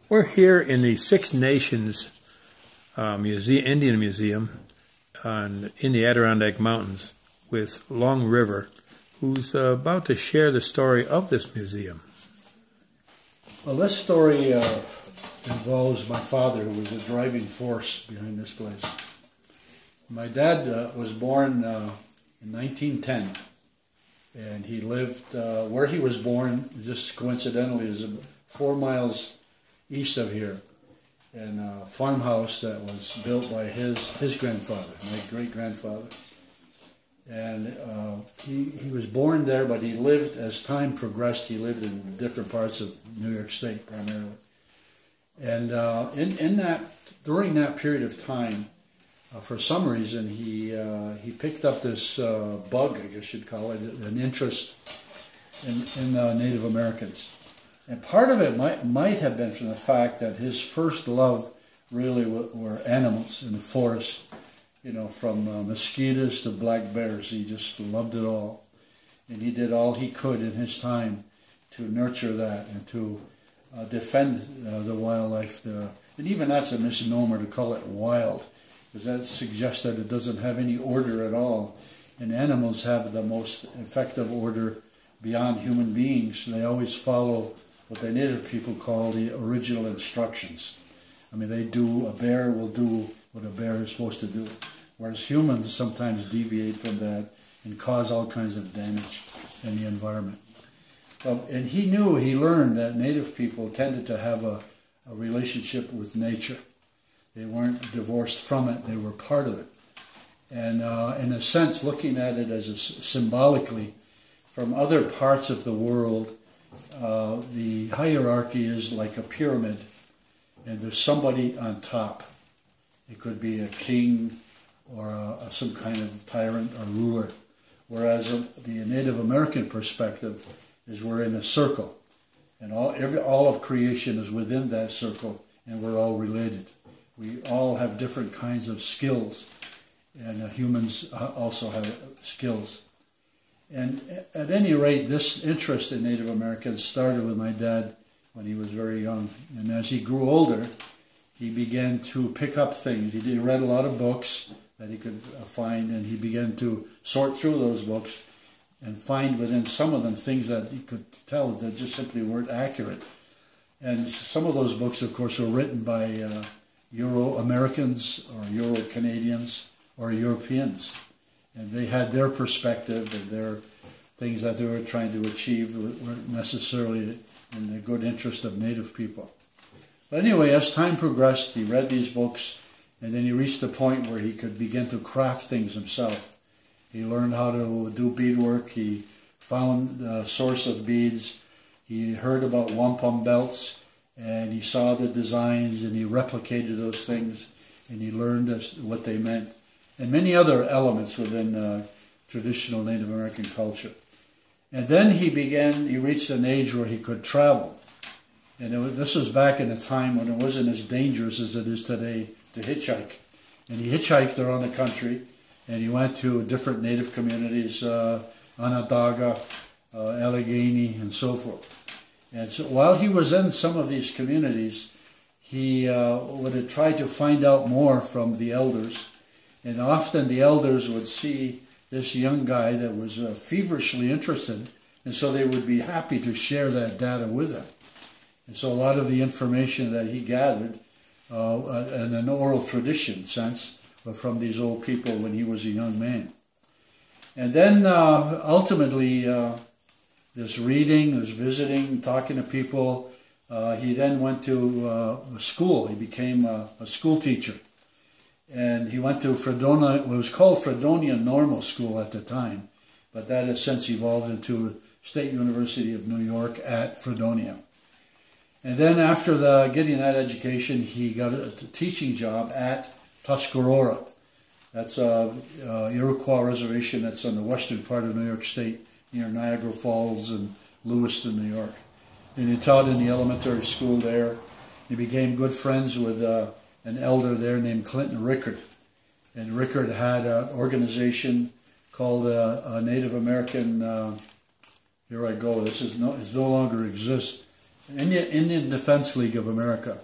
We're here in the Six Nations Indian Museum in the Adirondack Mountains with Long River, who's about to share the story of this museum. Well, this story involves my father, who was the driving force behind this place. My dad was born in 1910, and he lived where he was born, just coincidentally, is 4 miles east of here, in a farmhouse that was built by his grandfather, my great-grandfather. And he was born there, but he lived, as time progressed, he lived in different parts of New York State primarily. And during that period of time, for some reason, he picked up this bug, I guess you'd call it, an interest in Native Americans. And part of it might have been from the fact that his first love really were animals in the forest, you know, from mosquitoes to black bears. He just loved it all. And he did all he could in his time to nurture that and to defend the wildlife. And even that's a misnomer to call it wild, because that suggests that it doesn't have any order at all. And animals have the most effective order beyond human beings. They always follow what the native people call the original instructions. I mean, a bear will do what a bear is supposed to do, whereas humans sometimes deviate from that and cause all kinds of damage in the environment. And he learned that native people tended to have a relationship with nature. They weren't divorced from it, they were part of it. And in a sense, looking at it as symbolically, from other parts of the world, the hierarchy is like a pyramid, and there's somebody on top. It could be a king or some kind of tyrant or ruler. Whereas the Native American perspective is we're in a circle, and all of creation is within that circle, and we're all related. We all have different kinds of skills, and humans also have skills. And at any rate, this interest in Native Americans started with my dad when he was very young. And as he grew older, he began to pick up things. He read a lot of books that he could find, and he began to sort through those books and find within some of them things that he could tell that just simply weren't accurate. And some of those books, of course, were written by Euro-Americans or Euro-Canadians or Europeans. And they had their perspective, and their things that they were trying to achieve weren't necessarily in the good interest of Native people. But anyway, as time progressed, he read these books, and then he reached the point where he could begin to craft things himself. He learned how to do beadwork. He found the source of beads. He heard about wampum belts, and he saw the designs, and he replicated those things, and he learned what they meant, and many other elements within traditional Native American culture. And then he reached an age where he could travel. And this was back in a time when it wasn't as dangerous as it is today to hitchhike. And he hitchhiked around the country, and he went to different Native communities, Onondaga, Allegheny, and so forth. And so while he was in some of these communities, he would have tried to find out more from the elders. And often the elders would see this young guy that was feverishly interested, and so they would be happy to share that data with him. And so a lot of the information that he gathered in an oral tradition sense were from these old people when he was a young man. And then ultimately, this reading, this visiting, talking to people, he then went to school. He became a school teacher. And he went to Fredonia, what was called Fredonia Normal School at the time, but that has since evolved into State University of New York at Fredonia. And then after getting that education, he got a teaching job at Tuscarora. That's a Iroquois reservation that's on the western part of New York State, near Niagara Falls and Lewiston, New York. And he taught in the elementary school there. He became good friends with an elder there named Clinton Rickard. And Rickard had an organization called Native American, here I go, it no longer exists, Indian Defense League of America.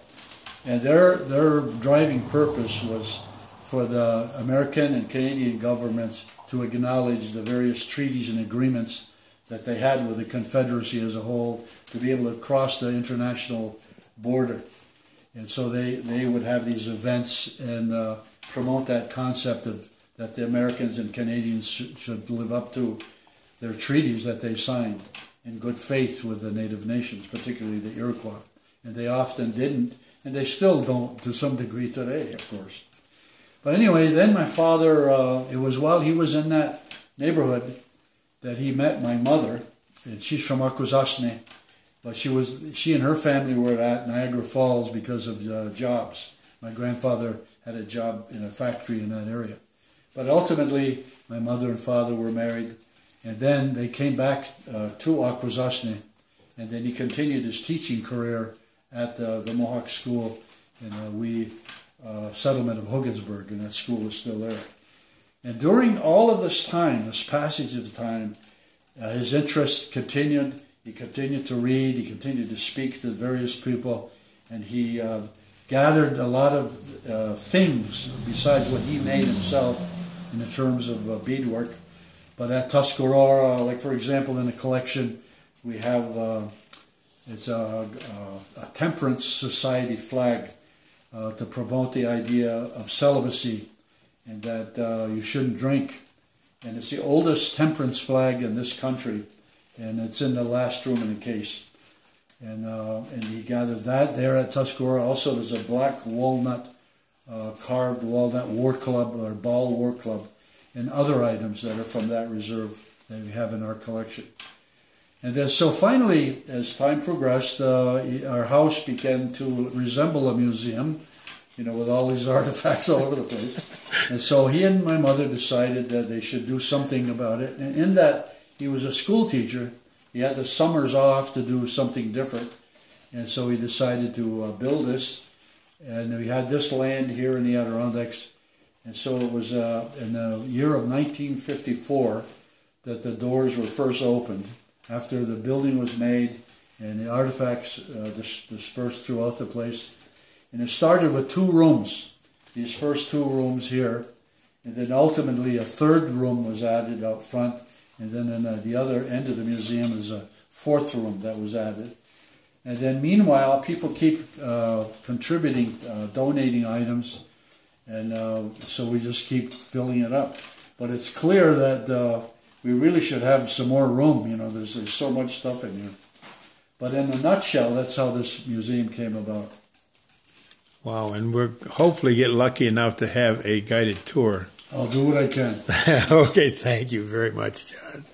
And their driving purpose was for the American and Canadian governments to acknowledge the various treaties and agreements that they had with the Confederacy as a whole to be able to cross the international border. And so they would have these events and promote that concept of that the Americans and Canadians should live up to their treaties that they signed in good faith with the native nations, particularly the Iroquois. And they often didn't, and they still don't to some degree today, of course. But anyway, then my father, it was while he was in that neighborhood that he met my mother, and she's from Akwesasne, but she and her family were at Niagara Falls because of jobs. My grandfather had a job in a factory in that area. But ultimately, my mother and father were married, and then they came back to Akwesasne, and then he continued his teaching career at the Mohawk School in the settlement of Hogansburg, and that school is still there. And during all of this time, this passage of time, his interest continued. He continued to read, he continued to speak to various people, and he gathered a lot of things besides what he made himself in the terms of beadwork. But at Tuscarora, like for example in the collection, we have it's a temperance society flag to promote the idea of celibacy and that you shouldn't drink. And it's the oldest temperance flag in this country, and it's in the last room in the case. And he gathered that there at Tuscarora. Also, there's a black walnut, carved walnut war club or ball war club, and other items that are from that reserve that we have in our collection. And then, so finally, as time progressed, our house began to resemble a museum, with all these artifacts all over the place. And so he and my mother decided that they should do something about it. And in that, he was a school teacher. He had the summers off to do something different. And so he decided to build this. And we had this land here in the Adirondacks. And so it was in the year of 1954 that the doors were first opened, after the building was made and the artifacts dispersed throughout the place. And it started with 2 rooms, these first 2 rooms here, and then ultimately a 3rd room was added out front, and then in the other end of the museum is a 4th room that was added. And then meanwhile, people keep contributing, donating items, and so we just keep filling it up. But it's clear that we really should have some more room, there's so much stuff in here. But in a nutshell, that's how this museum came about. Wow, and we'll hopefully get lucky enough to have a guided tour. I'll do what I can. Okay, thank you very much, John.